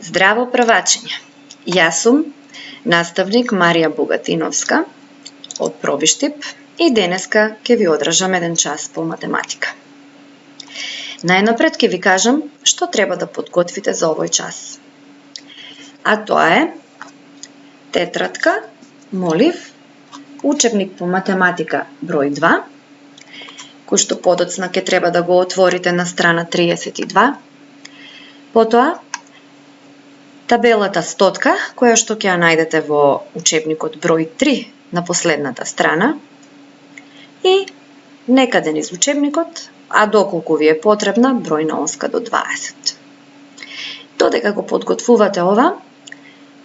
Здраво првачиња! Јас сум наставник Марија Богатиновска од Пробиштип и денеска ќе ви одржам еден час по математика. Најнапред ќе ви кажам што треба да подготвите за овој час. А тоа е тетрадка, молив, учебник по математика број 2, кој што подоцна ќе треба да го отворите на страна 32, потоа табелата стотка, која што ќе ја најдете во учебникот број 3 на последната страна и некаде низ учебникот, а доколку ви е потребна, бројна оска до 20. Додека го подготвувате ова,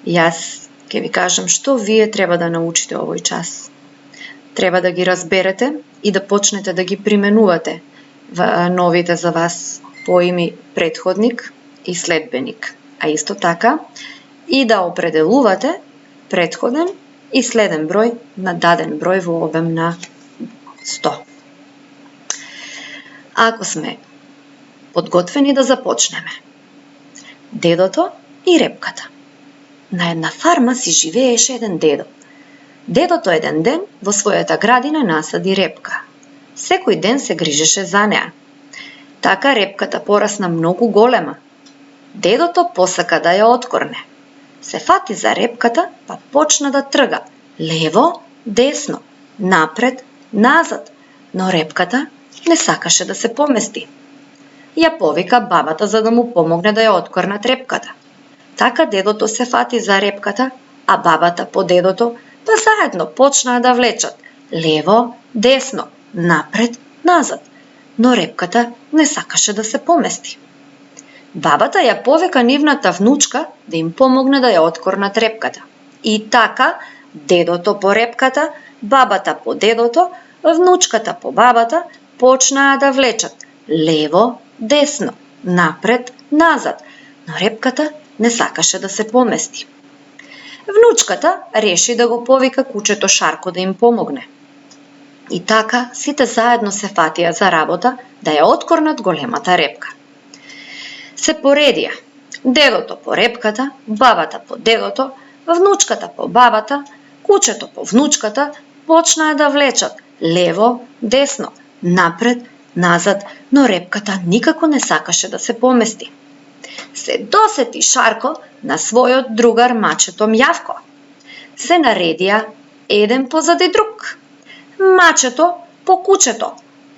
јас ќе ви кажам што вие треба да научите овој час. Треба да ги разберете и да почнете да ги применувате новите за вас поими претходник и следбеник, а исто така и да определувате претходен и следен број на даден број во обем на 100. Ако сме подготвени да започнеме. Дедото и репката. На една фарма си живееше еден дедо. Дедото еден ден во својата градина насади репка. Секој ден се грижеше за неа. Така репката порасна многу голема. Дедото посака да ја откорне. Се фати за репката, па почна да трга. Лево, десно, напред, назад. Но репката не сакаше да се помести. Ја повика бабата за да му помогне да ја откорнат репката. Така дедото се фати за репката, а бабата по дедото, па заедно почнаа да влечат. Лево, десно, напред, назад. Но репката не сакаше да се помести. Бабата ја повика нивната внучка да им помогне да ја откорнат репката. И така, дедото по репката, бабата по дедото, внучката по бабата почнаа да влечат лево, десно, напред, назад, но репката не сакаше да се помести. Внучката реши да го повика кучето Шарко да им помогне. И така, сите заедно се фатија за работа да ја откорнат големата репка. Се поредија. Дедото по репката, бабата по дедото, внучката по бабата, кучето по внучката почнаа да влечат лево, десно, напред, назад, но репката никако не сакаше да се помести. Се досети Шарко на својот другар мачето Мјавко. Се наредија еден позади друг. Мачето по кучето,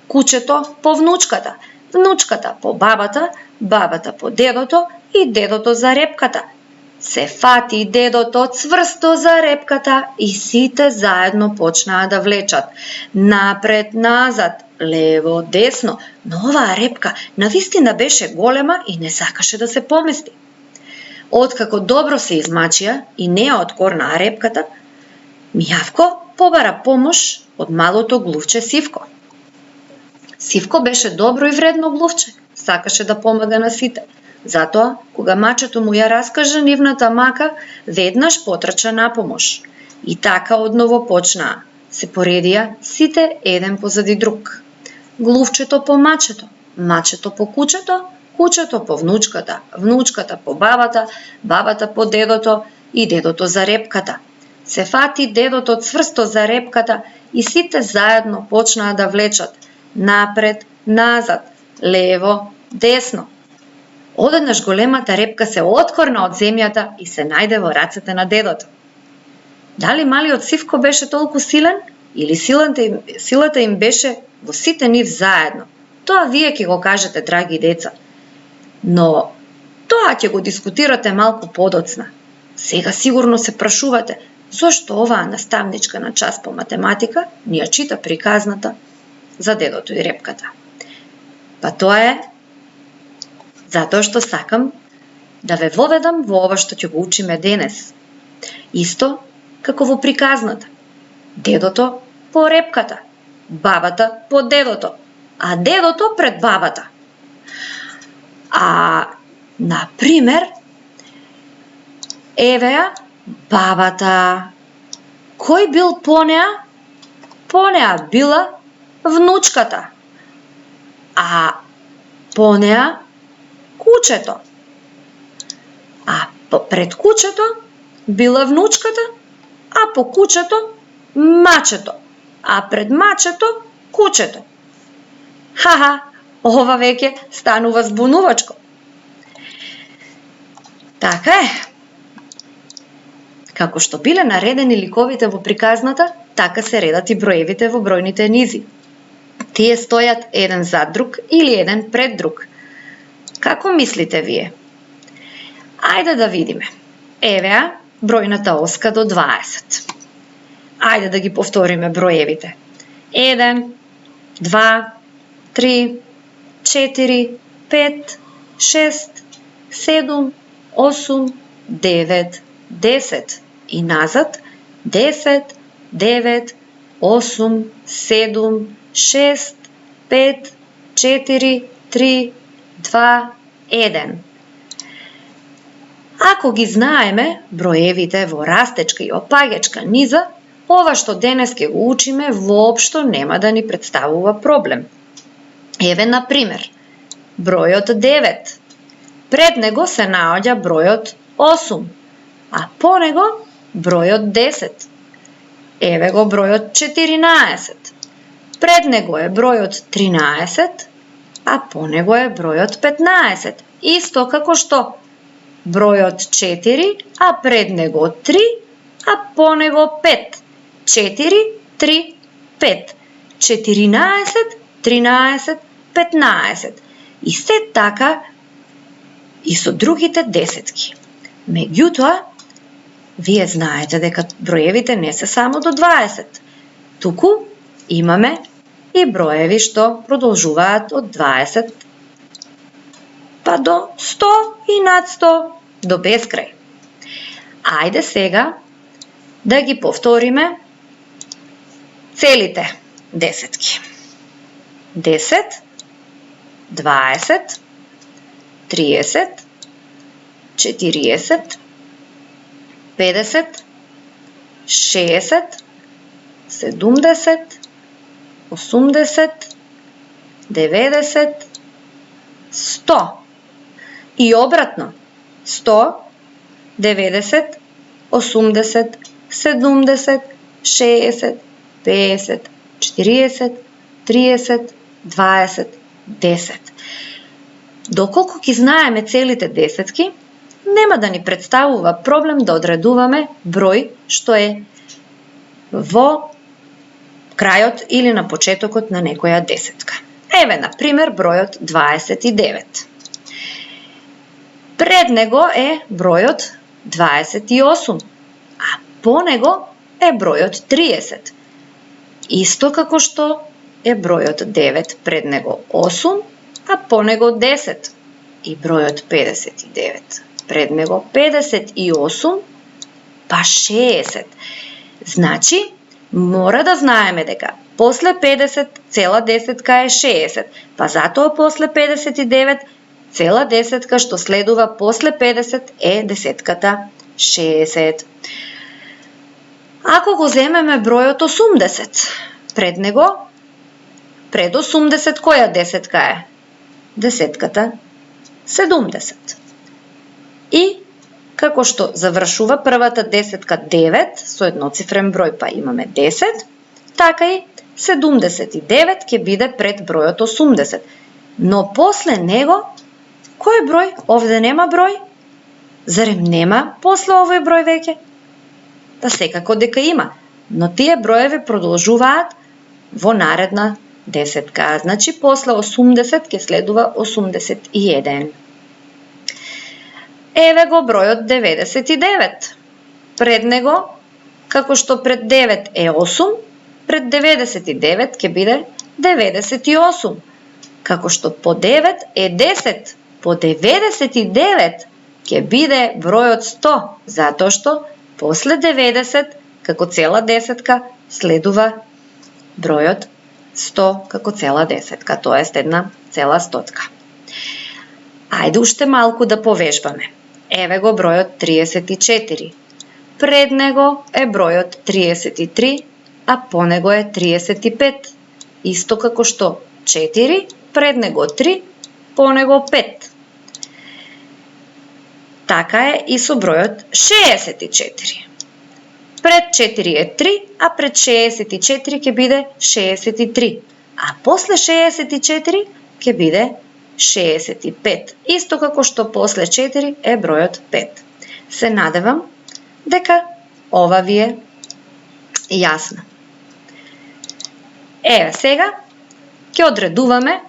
кучето по внучката, внучката по бабата, бабата по дедото и дедото за репката. Се фати дедото цврсто за репката и сите заедно почнаа да влечат напред, назад, лево, десно, но оваа репка навистина беше голема и не сакаше да се помести. Откако добро се измачија и не ја откорнаа репката, Мјавко побара помош од малото глувче Сивко. Сивко беше добро и вредно глувче, сакаше да помага на сите. Затоа, кога мачето му ја раскажа нивната мака, веднаш потрча на помош. И така одново почнаа. Се поредија сите еден позади друг. Глувчето по мачето, мачето по кучето, кучето по внучката, внучката по бабата, бабата по дедото и дедото за репката. Се фати дедото цврсто за репката и сите заедно почнаа да влечат напред, назад, лево, десно. Одеднаш големата репка се откорна од земјата и се најде во рацете на дедото. Дали малиот Сивко беше толку силен или силата им беше во сите нив заедно? Тоа вие ќе го кажете, драги деца. Но тоа ќе го дискутирате малку подоцна. Сега сигурно се прашувате зошто оваа наставничка на час по математика ни ја чита приказната за дедото и репката. Па тоа е затоа што сакам да ве воведам во ова што ќе го учиме денес. Исто како во приказната. Дедото по репката, бабата по дедото, а дедото пред бабата. На пример, еве ја бабата. Кој бил по неа? По неа била внучката. А по неа кучето. А пред кучето била внучката, а по кучето мачето, а пред мачето кучето. Ха-ха, ова веќе станува збунувачко. Така е. Како што биле наредени ликовите во приказната, така се редат и броевите во бројните низи. Тие стојат еден зад друг или еден пред друг. Како мислите вие? Ајде да видиме. Евеа бројната оска до 20. Ајде да ги повториме броевите. 1, 2, 3, 4, 5, 6, 7, 8, 9, 10 и назад 10, 9, 8, 7, 6, 5, 4, 3, 2, 1. Ако ги знаеме броевите во растечка и опаѓачка низа, ова што денес ќе го учиме воопшто нема да ни представува проблем. Еве на пример, бројот 9. Пред него се наоѓа бројот 8, а по него бројот 10. Еве го бројот 14. Пред него е бројот 13, а по него е бројот 15. Исто како што бројот 4, а пред него 3, а по него 5. 4, 3, 5. 14, 13, 15. И се така и со другите десетки. Меѓутоа, вие знаете дека броевите не се само до 20. Туку имаме и броеви што продолжуваат од 20 па до 100 и над 100 до бескрај. Ајде сега да ги повториме целите десетки. 10, 20, 30, 40, 50, 60, 70, 80, 90, 100. И обратно. 100, 90, 80, 70, 60, 50, 40, 30, 20, 10. Доколку ги знаеме целите десетки, нема да ни представува проблем да одредуваме број што е во крајот или на почетокот на некоја десетка. Еве, на пример, бројот 29. Пред него е бројот 28, а по него е бројот 30. Исто како што е бројот 9, пред него 8, а по него 10. И бројот 59. Пред него 58, па 60. Значи, мора да знаеме дека после 50 цела десетка е 60, па затоа после 59 цела десетка што следува после 50 е десетката 60. Ако го земеме бројот 80, пред него, пред 80 која десетка е? Десетката 70. И како што завршува првата десетка 9 со едноцифрен број, па имаме 10, така и 79 ќе биде пред бројот 80. Но после него, кој број? Овде нема број? Зарем нема после овој број веќе? Па секако дека има, но тие броеви продолжуваат во наредна десетка. Значи, после 80 ќе следува 81. Еве го бројот 99. Пред него, како што пред 9 е 8, пред 99 ќе биде 98. Како што по 9 е 10, по 99 ќе биде бројот 100, затоа што после 90, како цела десетка, следува бројот 100 како цела десетка, тоест една цела стотка. Ајде уште малку да повежбаме. Еве го бројот 34. Пред него е бројот 33, а по него е 35. Исто како што 4, пред него 3, по него 5. Така е и со бројот 64. Пред 4 е 3, а пред 64 ќе биде 63. А после 64 ќе биде 65. Исто како што после 4 е бројот 5. Се надевам дека ова ви е јасно. Еве сега ќе одредуваме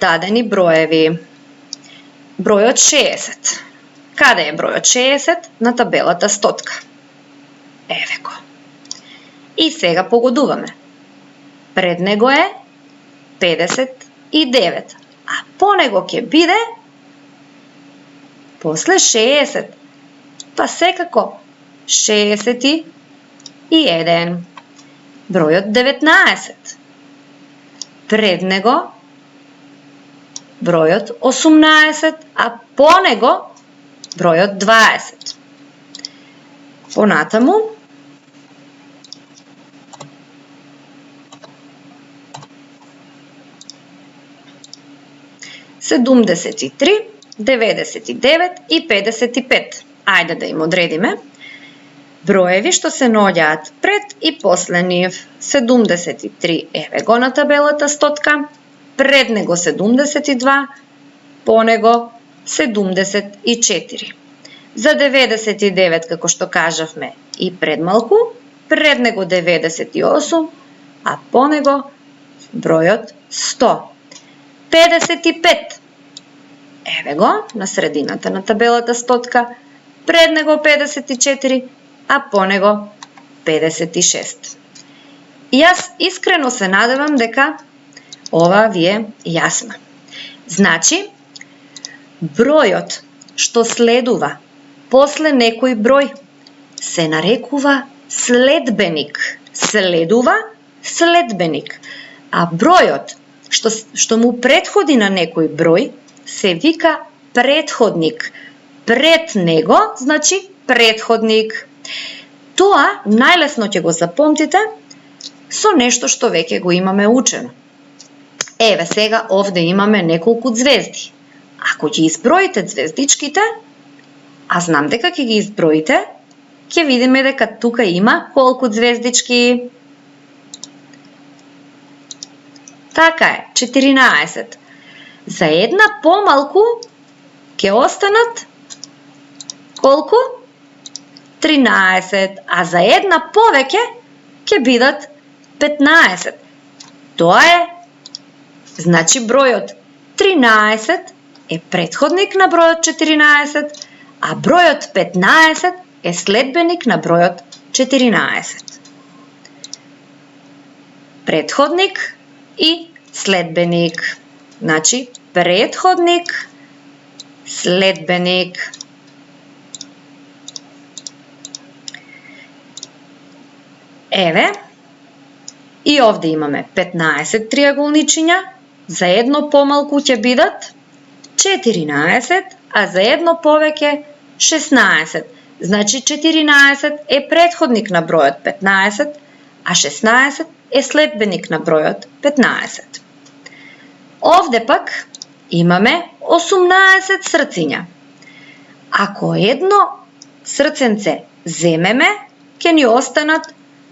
дадени броеви. Бројот 60. Каде е бројот 60? На табелата стотка. Еве го. И сега погодуваме. Пред него е 59, а по него ќе биде после 60. Па секако 61. Бројот 19. Пред него бројот 18, а по него бројот 20. Понатаму седумдесет и три, 99 и 55. Ајде да им одредиме. Броеви што се наоѓаат пред и после нив. 73 еве го на табелата стотка, пред него 72, по него 74. За 99, како што кажавме и предмалку, пред него 98, а по него бројот 100. 55. Еве го, на средината на табелата стотка, пред него 54, а по него 56. Јас искрено се надевам дека ова ви е јасно. Значи, бројот што следува после некој број се нарекува следбеник. Следува следбеник. А бројот што му претходи на некој број се вика претходник. Пред него значи претходник. Тоа најлесно ќе го запомтите со нешто што веќе го имаме учено. Еве сега овде имаме неколку звезди. Ако ги изброите звездичките, а знам дека ќе ги изброите, ќе видиме дека тука има колку звездички. Така е, 14. За една помалку ќе останат колку? 13, а за една повеќе ќе бидат 15. Тоа е, значи бројот 13 е претходник на бројот 14, а бројот 15 е следбеник на бројот 14. Претходник и следбеник. Значи, претходник, следбеник. Еве, и овде имаме 15 триаголничиња, за едно помалку ќе бидат 14, а за едно повеќе 16. Значи 14 е претходник на бројот 15, а 16 е следбеник на бројот 15. Овде пак имаме 18 срциња. Ако едно срценце земеме, ќе ни останат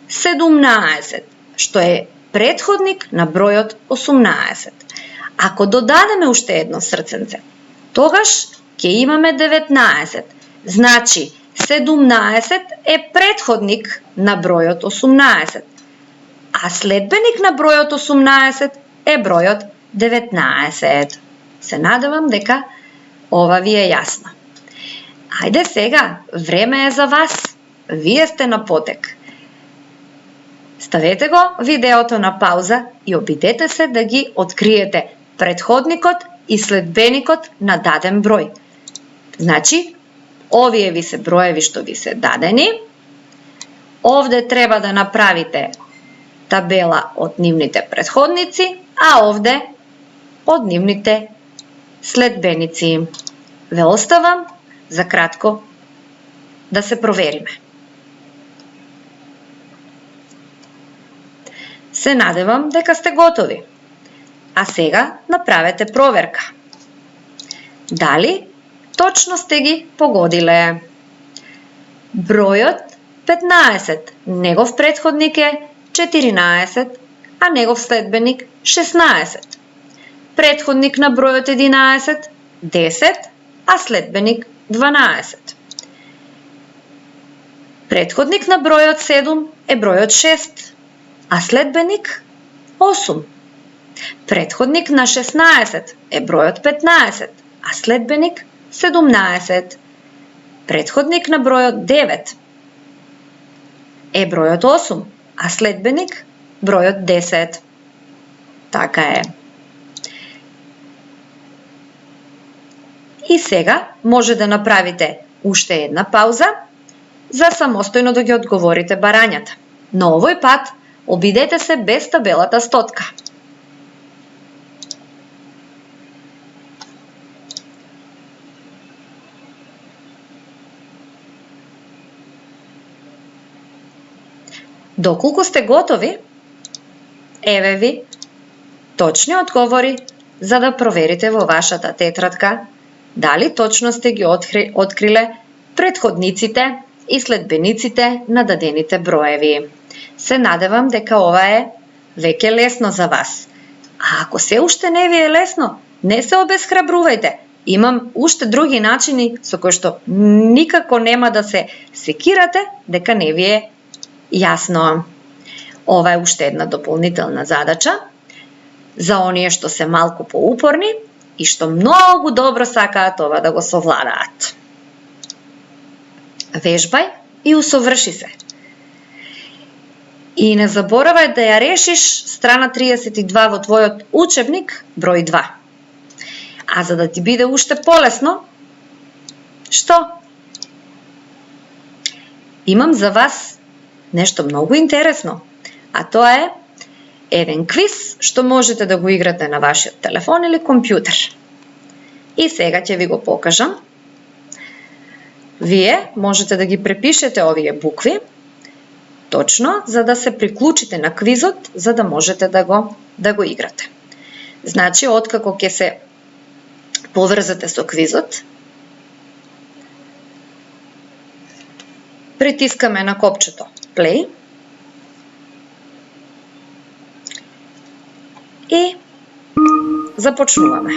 17, што е претходник на бројот 18. Ако додадеме уште едно срценце, тогаш ќе имаме 19. Значи 17 е претходник на бројот 18, а следбеник на бројот 18 е бројот 19. Се надевам дека ова ви е јасно. Ајде сега, време е за вас. Вие сте на потек. Ставете го видеото на пауза и обидете се да ги откриете претходникот и следбеникот на даден број. Значи, овие ви се броеви што ви се дадени. Овде треба да направите табела од нивните претходници, а овде од нивните следбеници. Ве оставам за кратко да се провериме. Се надевам дека сте готови. А сега направете проверка. Дали точно сте ги погодиле. Бројот 15, негов претходник е 14, а негов следбеник 16. Претходник на бројот 11, 10, а следбеник 12. Претходник на бројот 7 е бројот 6, а следбеник 8. Претходник на 16 е бројот 15, а следбеник 17. Претходник на бројот 9 е бројот 8, а следбеник бројот 10. Така е. И сега може да направите уште една пауза за самостојно да ги одговорите барањата. Но овој пат обидете се без табелата стотка. Доколку сте готови, еве ви точни одговори за да проверите во вашата тетрадка дали точно сте ги откриле претходниците и следбениците на дадените броеви. Се надевам дека ова е веќе лесно за вас. А ако се уште не ви е лесно, не се обесхрабрувајте. Имам уште други начини со кои што никако нема да се секирате дека не ви е јасно. Ова е уште една дополнителна задача за оние што се малку поупорни и што многу добро сакаат ова да го совладаат. Вежбај и усоврши се. И не заборавај да ја решиш страна 32 во твојот учебник, број 2. А за да ти биде уште полесно, што? Имам за вас нешто многу интересно, а тоа е еден квиз што можете да го играте на вашиот телефон или компјутер. И сега ќе ви го покажам. Вие можете да ги препишете овие букви, точно за да се приклучите на квизот, за да можете да го играте. Значи, откако ќе се поврзате со квизот, притискаме на копчето play и започнуваме.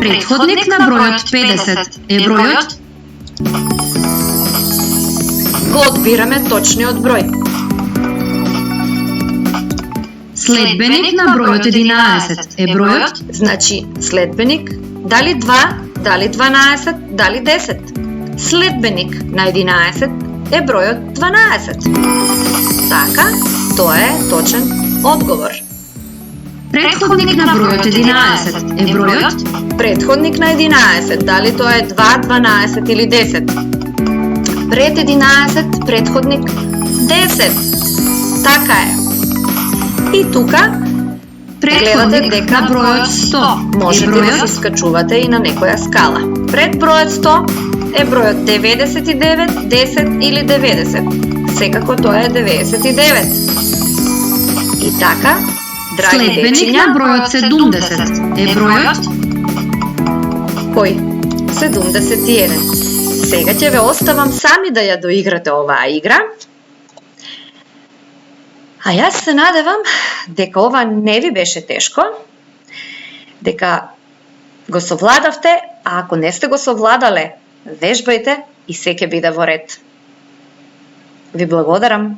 Претходник на бројот 50 е бројот? Го одбираме точниот број. Следбеник на бројот 11 е бројот? Значи, следбеник, дали 2, дали 12, дали 10. Следбеник на 11 е бројот 12. Така, тоа е точен одговор. Претходник на бројот 11 е бројот? Претходник на 11, дали тоа е 2, 12 или 10. Пред 11, претходник 10. Така е. И тука гледате дека на бројот 100 можете да се скачувате и на некоја скала. Пред бројот 100 е бројот 99, 10 или 90. Секако тоа е 99. И така, драги Следбеник дечиња, на бројот 70 е бројот? кој? 71. Сега ќе ве оставам сами да ја доиграте оваа игра. А јас се надевам дека ова не ви беше тешко, дека го совладавте, а ако не сте го совладале, вежбајте и се ќе биде во ред. Ви благодарам.